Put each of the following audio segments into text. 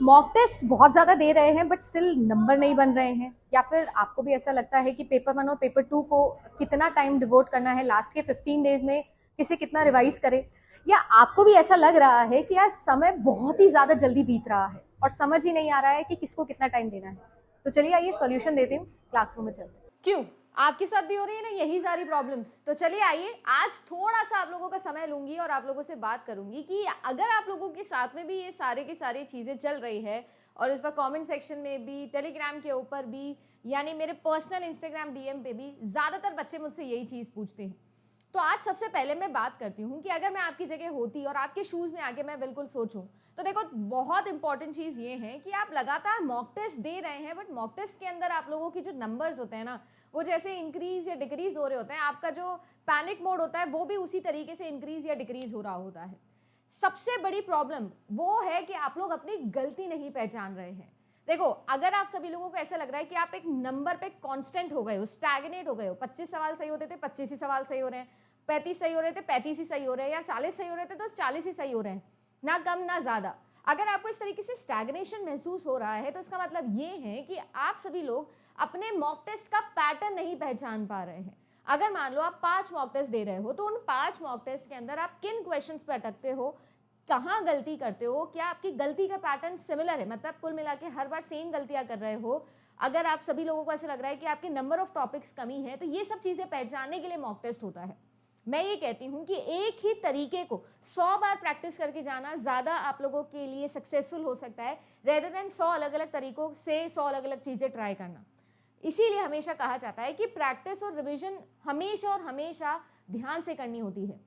Mock test बहुत ज़्यादा दे रहे हैं बट स्टिल नंबर नहीं बन रहे हैं, या फिर आपको भी ऐसा लगता है कि पेपर 1 और पेपर 2 को कितना टाइम डिवोट करना है, लास्ट के 15 डेज में किसे कितना रिवाइज करे, या आपको भी ऐसा लग रहा है कि यार समय बहुत ही ज़्यादा जल्दी बीत रहा है और समझ ही नहीं आ रहा है कि किसको कितना टाइम देना है। तो चलिए आइए सॉल्यूशन देती हूँ, क्लासरूम में चलते हैं। क्यों आपके साथ भी हो रही है ना यही सारी प्रॉब्लम्स? तो चलिए आइए आज थोड़ा सा आप लोगों का समय लूंगी और आप लोगों से बात करूंगी कि अगर आप लोगों के साथ में भी ये सारे की सारी चीजें चल रही है और इस बार कमेंट सेक्शन में भी, टेलीग्राम के ऊपर भी, यानी मेरे पर्सनल इंस्टाग्राम डीएम पे भी ज्यादातर बच्चे मुझसे यही चीज पूछते हैं। तो आज सबसे पहले मैं बात करती हूँ कि अगर मैं आपकी जगह होती और आपके शूज में आके मैं बिल्कुल सोचूं, तो देखो बहुत इंपॉर्टेंट चीज ये है कि आप लगातार मॉक टेस्ट दे रहे हैं बट मॉक टेस्ट के अंदर आप लोगों की जो नंबर्स होते हैं ना, वो जैसे इंक्रीज या डिक्रीज हो रहे होते हैं। आपका जो पैनिक मोड होता है वो भी उसी तरीके से इंक्रीज या डिक्रीज हो रहा होता है। सबसे बड़ी प्रॉब्लम वो है कि आप लोग अपनी गलती नहीं पहचान रहे हैं। देखो, अगर आप सभी लोगों को ऐसा लग रहा है कि आप एक नंबर पे कांस्टेंट हो गए हो, स्टैग्नेट हो गए हो, 25 सवाल सही होते थे 25 ही सवाल सही हो रहे हैं, 35 सही हो रहे थे 35 ही सही हो रहे हैं, या 40 सही हो रहे थे तो 40 ही सही हो रहे हैं, ना कम ना ज्यादा। अगर आपको इस तरीके से स्टैग्नेशन महसूस हो रहा है तो इसका मतलब ये है कि आप सभी लोग अपने मॉक टेस्ट का पैटर्न नहीं पहचान पा रहे हैं। अगर मान लो आप 5 मॉक टेस्ट दे रहे हो तो उन 5 मॉक टेस्ट के अंदर आप किन क्वेश्चंस पे अटकते हो, कहाँ गलती करते हो, क्या आपकी गलती का पैटर्न सिमिलर है, मतलब कुल मिला के हर बार सेम गलतियां कर रहे हो। अगर आप सभी लोगों को ऐसा लग रहा है कि आपके नंबर ऑफ टॉपिक्स कमी है, तो ये सब चीजें पहचानने के लिए मॉक टेस्ट होता है। मैं ये कहती हूँ कि एक ही तरीके को 100 बार प्रैक्टिस करके जाना ज्यादा आप लोगों के लिए सक्सेसफुल हो सकता है, रेदर देन 100 अलग अलग तरीकों से 100 अलग अलग चीजें ट्राई करना। इसीलिए हमेशा कहा जाता है कि प्रैक्टिस और रिवीजन हमेशा और हमेशा ध्यान से करनी होती है।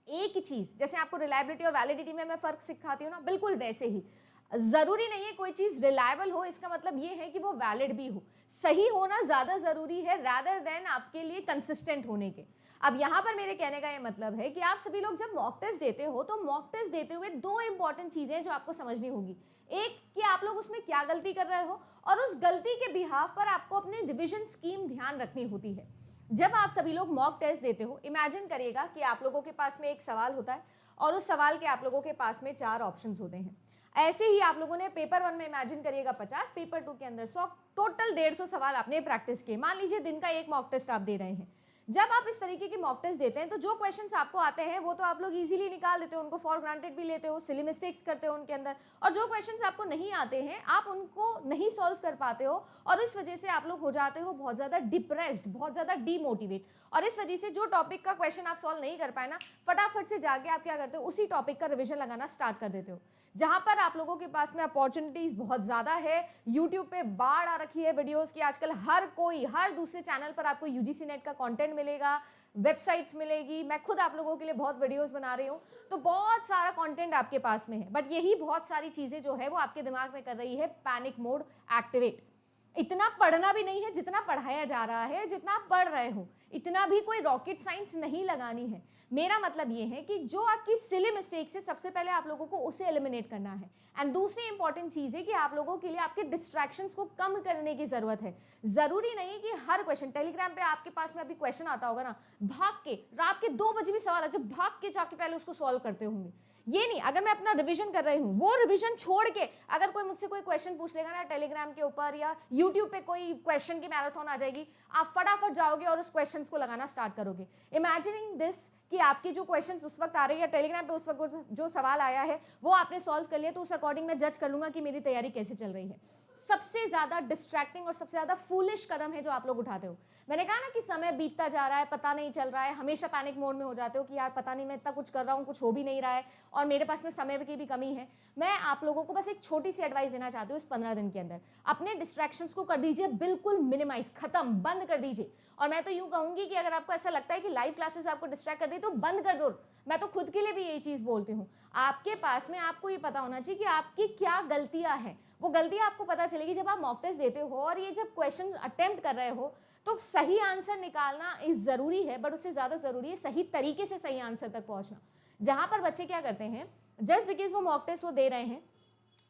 एक ही चीज, जैसे आपको रिलायबिलिटी और वैलिडिटी में मैं फर्क सिखाती हूँ ना, बिल्कुल वैसे ही जरूरी नहीं है कोई चीज रिलायबल हो, इसका मतलब ये है कि वो वैलिड भी हो। सही होना ज्यादा जरूरी है रादर देन आपके लिए कंसिस्टेंट होने के। अब यहां पर मेरे कहने का ये मतलब है कि आप सभी लोग जब मॉक टेस्ट देते हो तो मॉक टेस्ट देते हुए 2 इंपॉर्टेंट चीजें जो आपको समझनी होगी। एक, कि आप लोग उसमें क्या गलती कर रहे हो, और उस गलती के बिहाफ पर आपको अपनी रिविजन स्कीम ध्यान रखनी होती है। जब आप सभी लोग मॉक टेस्ट देते हो, इमेजिन करिएगा कि आप लोगों के पास में एक सवाल होता है और उस सवाल के आप लोगों के पास में 4 ऑप्शंस होते हैं। ऐसे ही आप लोगों ने पेपर 1 में इमेजिन करिएगा 50, पेपर 2 के अंदर 100, टोटल 150 सवाल आपने प्रैक्टिस किए। मान लीजिए दिन का एक मॉक टेस्ट आप दे रहे हैं। जब आप इस तरीके के मॉक टेस्ट देते हैं तो जो क्वेश्चंस आपको आते हैं वो तो आप लोग इजीली निकाल देते हो, उनको फॉर ग्रांटेड भी लेते हो, सिली मिस्टेक्स करते हो उनके अंदर, और जो क्वेश्चंस आपको नहीं आते हैं आप उनको नहीं सॉल्व कर पाते हो, और इस वजह से आप लोग हो जाते हो बहुत ज्यादा डिप्रेस्ड, बहुत ज्यादा डीमोटिवेट। और इस वजह से जो टॉपिक का क्वेश्चन आप सॉल्व नहीं कर पाए ना, फटाफट से जाके आप क्या करते हो, उसी टॉपिक का रिविजन लगाना स्टार्ट कर देते हो। जहां पर आप लोगों के पास में अपॉर्चुनिटीज बहुत ज्यादा है, यूट्यूब पे बाढ़ आ रखी है वीडियोस की, आजकल हर कोई हर दूसरे चैनल पर आपको यूजीसी नेट का कंटेंट मिलेगा, वेबसाइट्स मिलेगी, मैं खुद आप लोगों के लिए बहुत वीडियोस बना रही हूँ, तो बहुत सारा कंटेंट आपके पास में है। बट यही बहुत सारी चीजें जो है वो आपके दिमाग में कर रही है पैनिक मोड एक्टिवेट। इतना पढ़ना भी नहीं है जितना पढ़ाया जा रहा है, जितना आप पढ़ रहे हो इतना भी कोई रॉकेट साइंस नहीं लगानी है। मेरा मतलब ये है कि जो आपकी सिली मिस्टेक्स है सबसे पहले आप लोगों को उसे एलिमिनेट करना है। एंड दूसरी इंपॉर्टेंट चीज है कि आप लोगों के लिए आपके डिस्ट्रैक्शंस को कम करने की जरूरत है। जरूरी नहीं कि हर क्वेश्चन, टेलीग्राम पे आपके पास में अभी क्वेश्चन आता होगा ना, भाग के रात के 2 बजे भी सवाल अच्छा भाग के जाके पहले उसको सॉल्व करते होंगे। ये नहीं, अगर मैं अपना रिवीजन कर रही हूँ वो रिवीजन छोड़ के अगर कोई मुझसे कोई क्वेश्चन पूछ लेगा ना टेलीग्राम के ऊपर या यूट्यूब पे कोई क्वेश्चन की मैराथन आ जाएगी, आप फटाफट जाओगे और उस क्वेश्चंस को लगाना स्टार्ट करोगे। इमेजिनिंग दिस कि आपके जो क्वेश्चंस उस वक्त आ रही है टेलीग्राम पे, उस वक्त जो सवाल आया है वो आपने सॉल्व कर लिया, तो उस अकॉर्डिंग मैं जज कर लूंगा कि मेरी तैयारी कैसे चल रही है। सबसे ज्यादा डिस्ट्रैक्टिंग और सबसे ज्यादा फूलिश कदम है जो आप लोग उठाते हो। मैंने कहा ना कि समय बीतता जा रहा है, पता नहीं चल रहा है, हमेशा पैनिक मोड में हो जाते हो कि यार पता नहीं मैं इतना कुछ कर रहा हूँ, कुछ हो भी नहीं रहा है और मेरे पास में समय की भी कमी है। मैं आप लोगों को बस एक छोटी सी एडवाइस देना चाहती हूँ, इस 15 दिन के अंदर अपने डिस्ट्रैक्शंस को कर दीजिए बिल्कुल मिनिमाइज, खत्म, बंद कर दीजिए। और मैं तो यूं कहूंगी कि अगर आपको ऐसा लगता है कि लाइव क्लासेस आपको डिस्ट्रैक्ट कर दी तो बंद कर दो। मैं तो खुद के लिए भी यही चीज बोलती हूँ। आपके पास में आपको ये पता होना चाहिए कि आपकी क्या गलतियां हैं। वो गलती आपको पता चलेगी जब आप मॉक टेस्ट देते हो और ये जब क्वेश्चन अटेम्प्ट कर रहे हो, तो सही आंसर निकालना इस जरूरी है, बट उससे ज्यादा जरूरी है सही तरीके से सही आंसर तक पहुंचना। जहां पर बच्चे क्या करते हैं, जस्ट बिकॉज वो मॉक टेस्ट वो दे रहे हैं,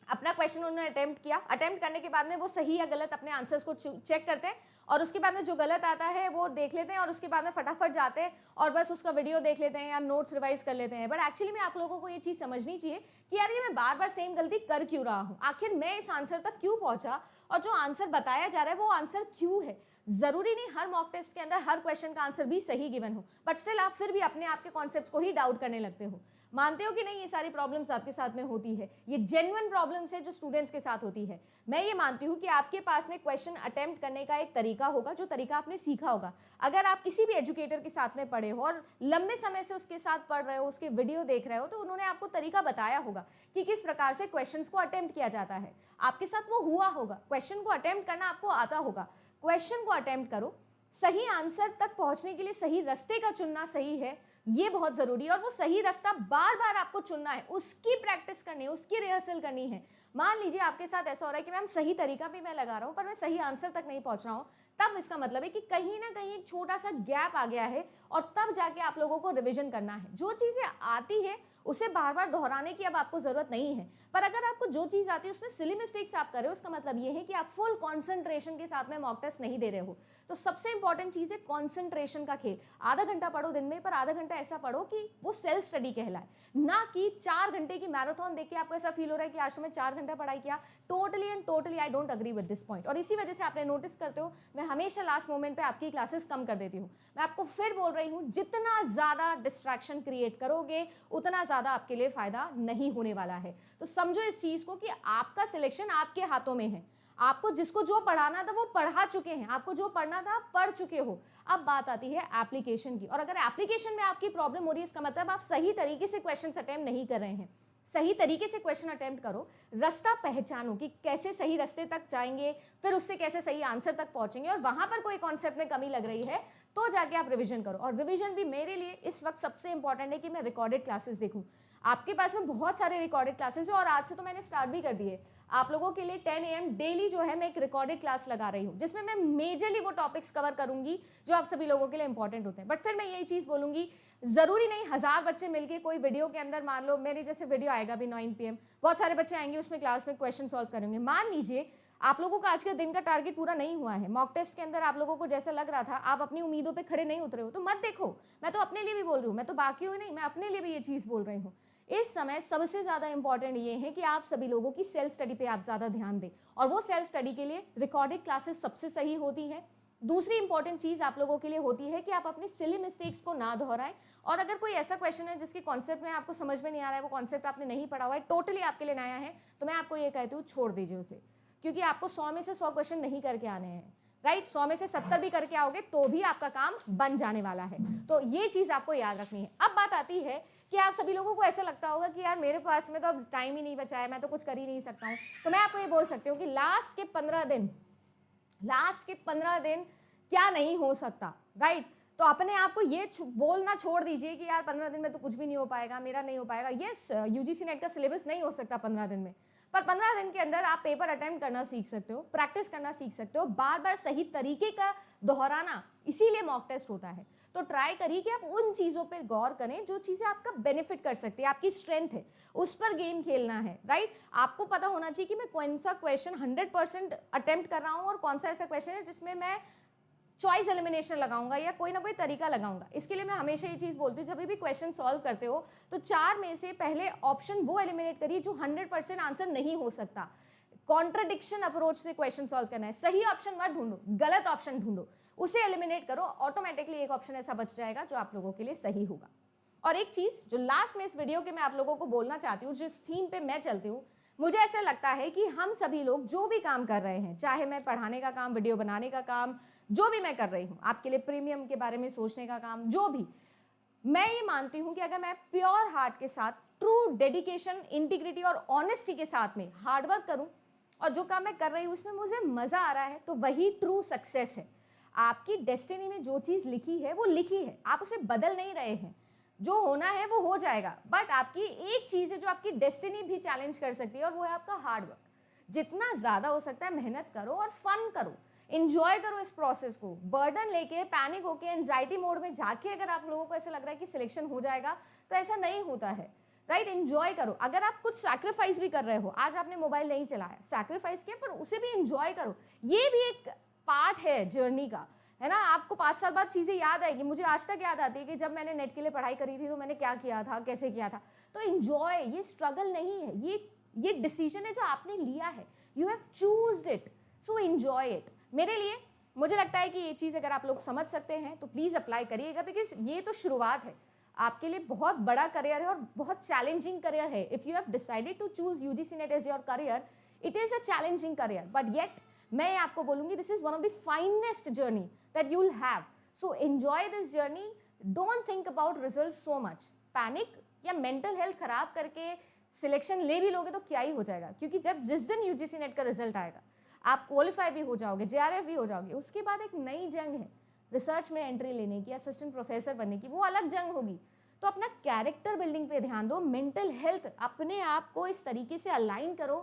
अपना क्वेश्चन उन्होंने अटेम्प्ट किया, अटेम्प्ट करने के बाद में वो सही या गलत अपने आंसर्स को चेक करते हैं और उसके बाद में जो गलत आता है वो देख लेते हैं और उसके बाद में फटाफट जाते हैं और बस उसका वीडियो देख लेते हैं या नोट्स रिवाइज कर लेते हैं। बट एक्चुअली में आप लोगों को ये चीज़ समझनी चाहिए कि यार ये मैं बार बार सेम गलती कर क्यों रहा हूँ, आखिर मैं इस आंसर तक क्यों पहुंचा और जो आंसर बताया जा रहा है वो आंसर क्यों है। जरूरी नहीं हर मॉक टेस्ट के अंदर हर क्वेश्चन का आंसर भी सही गिवन हो, बट स्टिल आप फिर भी अपने आप के कॉन्सेप्ट्स को ही डाउट करने लगते हो। मानते हो कि नहीं ये सारी प्रॉब्लम्स आपके साथ में होती है, ये जेन्युइन प्रॉब्लम्स है जो स्टूडेंट्स के साथ होती है। मैं ये मानती हूँ कि आपके पास में क्वेश्चन अटेम्प्ट करने का एक तरीका होगा, जो तरीका आपने सीखा होगा। अगर आप किसी भी एजुकेटर के साथ में पढ़े हो और लंबे समय से उसके साथ पढ़ रहे हो, उसके वीडियो देख रहे हो, तो उन्होंने आपको तरीका बताया होगा कि किस प्रकार से क्वेश्चंस को अटेम्प्ट किया जाता है। आपके साथ वो हुआ होगा, क्वेश्चन को अटेम्प्ट करना आपको आता होगा। क्वेश्चन को अटेम्प्ट करो, सही आंसर तक पहुंचने के लिए सही रास्ते का चुनना सही है, ये बहुत जरूरी है। और वो सही रास्ता बार बार आपको चुनना है, उसकी प्रैक्टिस करनी है, उसकी रिहर्सल करनी है। मान लीजिए आपके साथ ऐसा हो रहा है कि मैम सही तरीका भी मैं लगा रहा हूँ पर मैं सही आंसर तक नहीं पहुंच रहा हूँ, तब इसका मतलब है कि कहीं ना कहीं एक छोटा सा गैप आ गया है और तब जाके आप लोगों को रिवीजन करना है। जो चीजें आती है उसे बार बार दोहराने की अब आपको जरूरत नहीं है, पर अगर आपको जो चीज आती है उसमें सिली मिस्टेक्स आप कर रहे हो, उसका मतलब ये है कि आप फुल कॉन्सेंट्रेशन के साथ में मॉक टेस्ट नहीं दे रहे हो। तो सबसे इंपॉर्टेंट चीज है कॉन्सेंट्रेशन का खेल। आधा घंटा पढ़ो दिन में, पर आधा घंटा ऐसा पढ़ो कि वो सेल्फ स्टडी कहलाए, ना कि 4 घंटे की मैराथन देख के आपको ऐसा फील हो रहा है कि आज मैं 4 घंटा पढ़ाई किया। Totally and totally I don't agree with this point. और इसी वजह से आपने नोटिस करते हो मैं हमेशा लास्ट मोमेंट पे आपकी क्लासेस कम कर देती हूँ। मैं आपको फिर बोल रही हूँ, जितना ज्यादा डिस्ट्रैक्शन क्रिएट करोगे उतना ज्यादा आपके लिए फायदा नहीं होने वाला है। तो समझो इस चीज को कि आपका सिलेक्शन आपके हाथों में है। आपको जिसको जो पढ़ाना था वो पढ़ा चुके हैं, आपको जो पढ़ना था पढ़ चुके हो। अब बात आती है एप्लीकेशन की, और अगर एप्लीकेशन में आपकी प्रॉब्लम हो रही है इसका मतलब आप सही तरीके से क्वेश्चन अटेम्प्ट नहीं कर रहे हैं। सही तरीके से क्वेश्चन अटेम्प्ट करो, रास्ता पहचानो कि कैसे सही रास्ते तक जाएंगे, फिर उससे कैसे सही आंसर तक पहुंचेंगे, और वहां पर कोई कॉन्सेप्ट में कमी लग रही है तो जाके आप रिवीजन करो। और रिवीजन भी मेरे लिए इस वक्त सबसे इंपॉर्टेंट है कि मैं रिकॉर्डेड क्लासेस देखूं। आपके पास में बहुत सारे रिकॉर्डेड क्लासेस है और आज से तो मैंने स्टार्ट भी कर दिए। आप लोगों के लिए 10 AM डेली जो है मैं एक रिकॉर्डेड क्लास लगा रही हूँ, जिसमें मैं मेजरली वो टॉपिक्स कवर करूंगी जो आप सभी लोगों के लिए इंपॉर्टेंट होते हैं। बट फिर मैं यही चीज़ बोलूंगी, जरूरी नहीं 1000 बच्चे मिलके कोई वीडियो के अंदर, मान लो मेरे जैसे वीडियो आएगा भी 9 PM, बहुत सारे बच्चे आएंगे उसमें क्लास में क्वेश्चन सॉल्व करेंगे। मान लीजिए आप लोगों का आज के दिन का टारगेट पूरा नहीं हुआ है, मॉक टेस्ट के अंदर आप लोगों को जैसा लग रहा था आप अपनी उम्मीदों पे खड़े नहीं उतरे हो, तो मत देखो। मैं तो अपने लिए भी बोल रही हूँ, मैं तो बाकी ही नहीं, मैं अपने लिए भी ये चीज़ बोल रही हूँ। इस समय सबसे ज़्यादा इंपॉर्टेंट ये है कि आप सभी लोगों की सेल्फ स्टडी पे आप ज़्यादा ध्यान दें, और वो सेल्फ स्टडी के लिए रिकॉर्डेड क्लासेस सबसे सही होती है। दूसरी इंपॉर्टेंट चीज़ आप लोगों के लिए होती है कि आप अपनी सिली मिस्टेक्स को ना दोहराएं, और अगर कोई ऐसा क्वेश्चन है जिसके कॉन्सेप्ट में आपको समझ में नहीं आ रहा है, वो कॉन्सेप्ट आपने नहीं पढ़ा हुआ है, टोटली आपके लिए नया है, तो मैं आपको ये कहती हूँ छोड़ दीजिए उसे, क्योंकि आपको 100 में से 100 क्वेश्चन नहीं करके आने हैं, राइट। 100 में से 70 भी करके आओगे तो भी आपका काम बन जाने वाला है। तो ये चीज़ आपको याद रखनी है। अब बात आती है कि आप सभी लोगों को ऐसा लगता होगा कि यार मेरे पास में तो अब टाइम ही नहीं बचा है, मैं तो कुछ कर ही नहीं सकता हूँ। तो मैं आपको ये बोल सकती हूँ कि लास्ट के 15 दिन क्या नहीं हो सकता, राइट। तो अपने आप को ये बोलना छोड़ दीजिए कि यार 15 दिन में तो कुछ भी नहीं हो पाएगा, मेरा नहीं हो पाएगा। यस, UGC नेट का सिलेबस नहीं हो सकता 15 दिन में, पर 15 दिन के अंदर आप पेपर अटेम्प्ट करना सीख सकते हो, प्रैक्टिस करना सीख सकते हो, बार बार सही तरीके का दोहराना, इसीलिए मॉक टेस्ट होता है। तो ट्राई करिए कि आप उन चीज़ों पे गौर करें जो चीज़ें आपका बेनिफिट कर सकती है, आपकी स्ट्रेंथ है, उस पर गेम खेलना है, राइट। आपको पता होना चाहिए कि मैं कौन सा क्वेश्चन 100% अटेम्प्ट कर रहा हूँ और कौन सा ऐसा क्वेश्चन है जिसमें मैं चॉइस एलिमिनेशन लगाऊंगा या कोई ना कोई तरीका लगाऊंगा। इसके लिए मैं हमेशा ये चीज़ बोलती हूँ, जब भी क्वेश्चन सॉल्व करते हो तो 4 में से पहले ऑप्शन वो एलिमिनेट करिए जो 100% आंसर नहीं हो सकता। कॉन्ट्रडिक्शन अप्रोच से क्वेश्चन सॉल्व करना है। सही ऑप्शन मत ढूंढो, गलत ऑप्शन ढूंढो, उसे एलिमिनेट करो, ऑटोमेटिकली एक ऑप्शन ऐसा बच जाएगा जो आप लोगों के लिए सही होगा। और एक चीज़ जो लास्ट में इस वीडियो के मैं आप लोगों को बोलना चाहती हूँ, जिस थीम पे मैं चलती हूँ, मुझे ऐसा लगता है कि हम सभी लोग जो भी काम कर रहे हैं, चाहे मैं पढ़ाने का काम, वीडियो बनाने का काम, जो भी मैं कर रही हूँ, आपके लिए प्रीमियम के बारे में सोचने का काम, जो भी, मैं ये मानती हूँ कि अगर मैं प्योर हार्ट के साथ, ट्रू डेडिकेशन, इंटीग्रिटी और ऑनेस्टी के साथ में हार्डवर्क करूँ और जो काम मैं कर रही हूँ उसमें मुझे मज़ा आ रहा है, तो वही ट्रू सक्सेस है। आपकी डेस्टिनी में जो चीज़ लिखी है वो लिखी है, आप उसे बदल नहीं रहे हैं, जो होना है वो हो जाएगा। बट आपकी एक चीज़ है जो आपकी डेस्टिनी भी चैलेंज कर सकती है, और वो है आपका हार्डवर्क। जितना ज़्यादा हो सकता है मेहनत करो और फन करो, इंजॉय करो इस प्रोसेस को। बर्डन लेके, पैनिक होके, एंजाइटी मोड में जाके अगर आप लोगों को ऐसा लग रहा है कि सिलेक्शन हो जाएगा, तो ऐसा नहीं होता है, राइट, एंजॉय करो। अगर आप कुछ सैक्रिफाइस भी कर रहे हो, आज आपने मोबाइल नहीं चलाया, सैक्रिफाइस किया, पर उसे भी एंजॉय करो। ये भी एक पार्ट है जर्नी का, है ना। आपको 5 साल बाद चीज़ें याद आएगी। मुझे आज तक याद आती है कि जब मैंने नेट के लिए पढ़ाई करी थी तो मैंने क्या किया था, कैसे किया था। तो एंजॉय, ये स्ट्रगल नहीं है, ये डिसीजन है जो आपने लिया है, you have chosen it, so enjoy it. मेरे लिए मुझे लगता है कि ये चीज़ अगर आप लोग समझ सकते हैं तो प्लीज़ अप्लाई करिएगा, बिकॉज ये तो शुरुआत है, आपके लिए बहुत बड़ा करियर है और बहुत चैलेंजिंग करियर है। If you have decided to choose UGC NET as your career, it is a challenging career, but yet मैं आपको बोलूँगी this is one of the finest journey that you will have. So enjoy this journey, don't think about result so much. Panic या mental health खराब करके selection ले भी लोगे तो क्या ही हो जाएगा, क्योंकि जिस दिन यूजीसी नेट का रिजल्ट आएगा, आप क्वालिफाई भी हो जाओगे, जेआरएफ भी हो जाओगे, उसके बाद एक नई जंग है रिसर्च में एंट्री लेने की, असिस्टेंट प्रोफेसर बनने की, वो अलग जंग होगी। तो अपना कैरेक्टर बिल्डिंग पे ध्यान दो, मेंटल हेल्थ, अपने आप को इस तरीके से अलाइन करो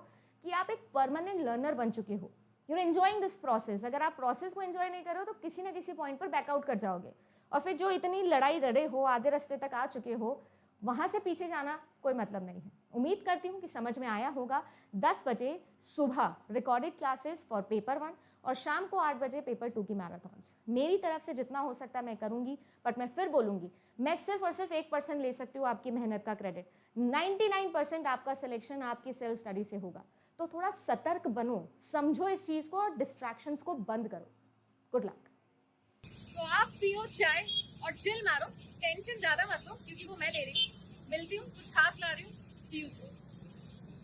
कि आप एक परमानेंट लर्नर बन चुके हो, you are enjoying this process. अगर आप प्रोसेस को एंजॉय नहीं करो तो किसी ना किसी पॉइंट पर बैकआउट कर जाओगे, और फिर जो इतनी लड़ाई लड़े हो, आधे रास्ते तक आ चुके हो, वहाँ से पीछे जाना कोई मतलब नहीं है। उम्मीद करती हूँ कि समझ में आया होगा। 10 बजे सुबह रिकॉर्डेड क्लासेस फॉर पेपर 1 और शाम को 8 बजे पेपर 2 की मैराथन्स। मेरी तरफ से जितना हो सकता है मैं करूँगी, बट मैं फिर बोलूँगी, मैं सिर्फ और सिर्फ 1% ले सकती हूँ आपकी मेहनत का क्रेडिट। 99% आपका सिलेक्शन आपकी सेल्फ स्टडी से होगा। तो थोड़ा सतर्क बनो, समझो इस चीज़ को और डिस्ट्रैक्शंस को बंद करो। Good luck. तो आप पियो चाय और चिल मारो, टेंशन ज्यादा मत लो, क्योंकि वो मैं ले रही हूँ। मिलती हूँ, कुछ खास ला रही हूँ। सी यू सून।